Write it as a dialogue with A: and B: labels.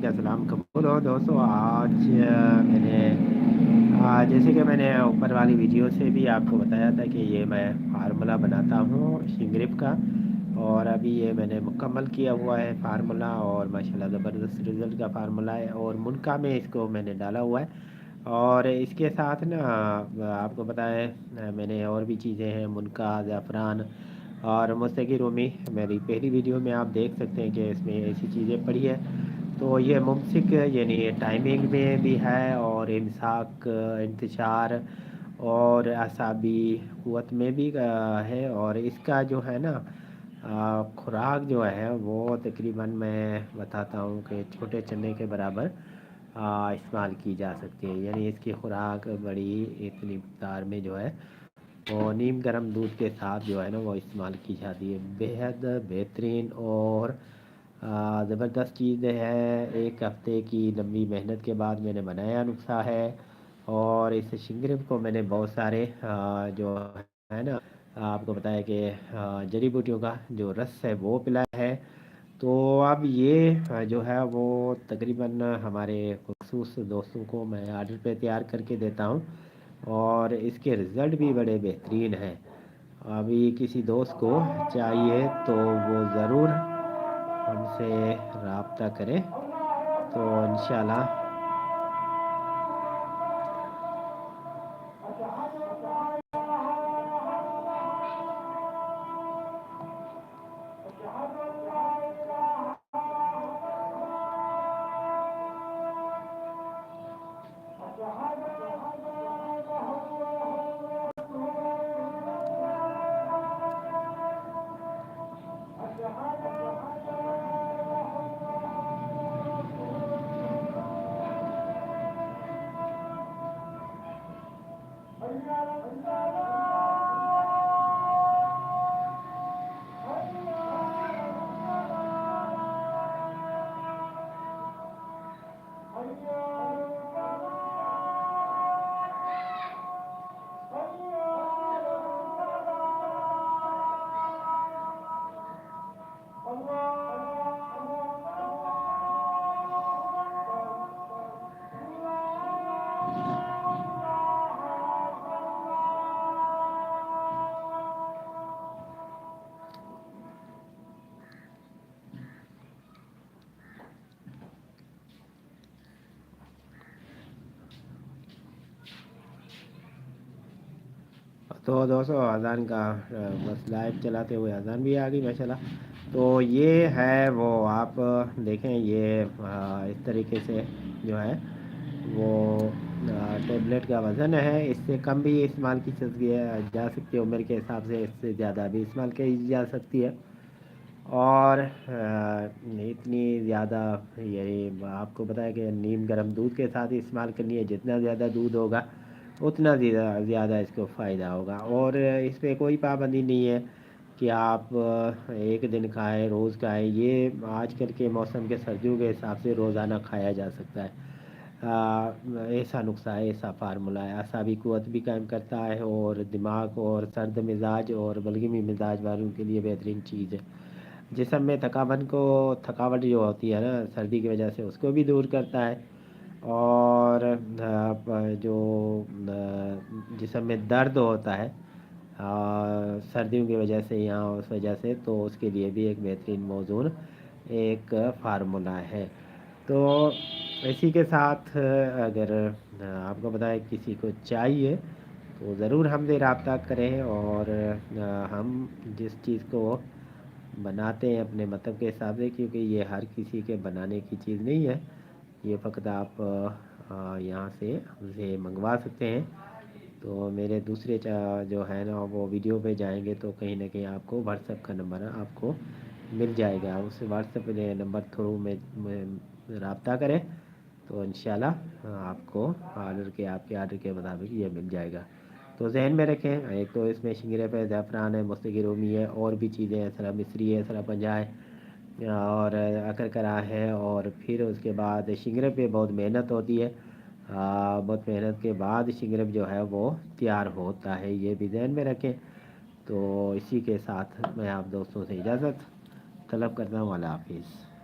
A: का सलाम कबूल हो दोस्तों। आज जैसे कि मैंने ऊपर वाली वीडियो से भी आपको बताया था कि ये मैं फार्मूला बनाता हूँ शिंगरिप का। और अभी ये मैंने मुकम्मल किया हुआ है फार्मूला, और माशाल्लाह ज़बरदस्त रिज़ल्ट का फार्मूला है। और मुनका में इसको मैंने डाला हुआ है। और इसके साथ ना आपको पता है मैंने और भी चीज़ें हैं, मुनका, ज़ाफ़रान और मुस्तकी रूमी। मेरी पहली वीडियो में आप देख सकते हैं कि इसमें ऐसी चीज़ें पड़ी है। तो ये मुमसिक यानी टाइमिंग में भी है, और इमसाक, इंतशार और असाबी क़ुव्वत में भी है। और इसका जो है ना खुराक जो है वो तकरीबन मैं बताता हूँ कि छोटे चने के बराबर इस्तेमाल की जा सकती है। यानी इसकी खुराक बड़ी इतनी मकदार में जो है वो नीम गर्म दूध के साथ जो है ना वो इस्तेमाल की जाती है। बेहद बेहतरीन और ज़बरदस्त चीज़ है। एक हफ़्ते की लंबी मेहनत के बाद मैंने बनाया नुस्खा है। और इस शिंगरिप को मैंने बहुत सारे जो है ना आपको बताया कि जड़ी बूटियों का जो रस है वो पिलाया है। तो अब ये जो है वो तकरीबन हमारे मखसूस दोस्तों को मैं आर्डर पे तैयार करके देता हूँ, और इसके रिज़ल्ट भी बड़े बेहतरीन हैं। अभी किसी दोस्त को चाहिए तो वो ज़रूर हमसे रब्ता करें, तो इंशाल्लाह। तो दोस्तों अज़ान का बस लाइव चलाते हुए अज़ान भी आ गई माशाल्लाह। तो ये है वो आप देखें, ये इस तरीके से जो है वो टेबलेट का वज़न है। इससे कम भी इस्तेमाल की जा सकती है उम्र के हिसाब से, इससे ज़्यादा भी इस्तेमाल की जा सकती है। और इतनी ज़्यादा यही आपको पता है कि नीम गर्म दूध के साथ इस्तेमाल करनी है। जितना ज़्यादा दूध होगा उतना ज़्यादा इसको फ़ायदा होगा। और इस पर कोई पाबंदी नहीं है कि आप एक दिन खाएं, रोज़ खाएं। ये आजकल के मौसम के सर्दियों के हिसाब से रोज़ाना खाया जा सकता है। ऐसा नुस्खा है, ऐसा फार्मूला है। असाबी क़ुव्वत भी कायम करता है, और दिमाग और सर्द मिजाज और बलगमी मिजाज वालों के लिए बेहतरीन चीज़ है। जिसम में थकावट जो होती है ना सर्दी की वजह से, उसको भी दूर करता है। और जो जिसम में दर्द होता है सर्दियों की वजह से या उस वजह से, तो उसके लिए भी एक बेहतरीन मौजूद एक फार्मूला है। तो इसी के साथ अगर आपको पता है किसी को चाहिए तो ज़रूर हमसे रब्ता करें। और हम जिस चीज़ को बनाते हैं अपने मतलब के हिसाब से, क्योंकि ये हर किसी के बनाने की चीज़ नहीं है। ये फ़कत आप यहाँ से हमसे मंगवा सकते हैं। तो मेरे दूसरे जो है ना वो वीडियो पे जाएंगे तो कहीं ना कहीं आपको व्हाट्सएप का नंबर है आपको मिल जाएगा। उस व्हाट्सएप नंबर थ्रू में रब्ता करें तो इंशाल्लाह आपको आपके आर्डर के मुताबिक ये मिल जाएगा। तो जहन में रखें, एक तो इसमें शिंगरे पे ज़ाफ़रान है, मुस्तकी रूमी है, और भी चीज़ें हैं, सरा मिस्री है, सरा पंजा है और अकरकरा है। और फिर उसके बाद शिंगरे पे बहुत मेहनत होती है। बहुत मेहनत के बाद शिंगरफ जो है वो तैयार होता है, ये भी ध्यान में रखें। तो इसी के साथ मैं आप दोस्तों से इजाज़त तलब करता हूँ। अल्लाह हाफिज़।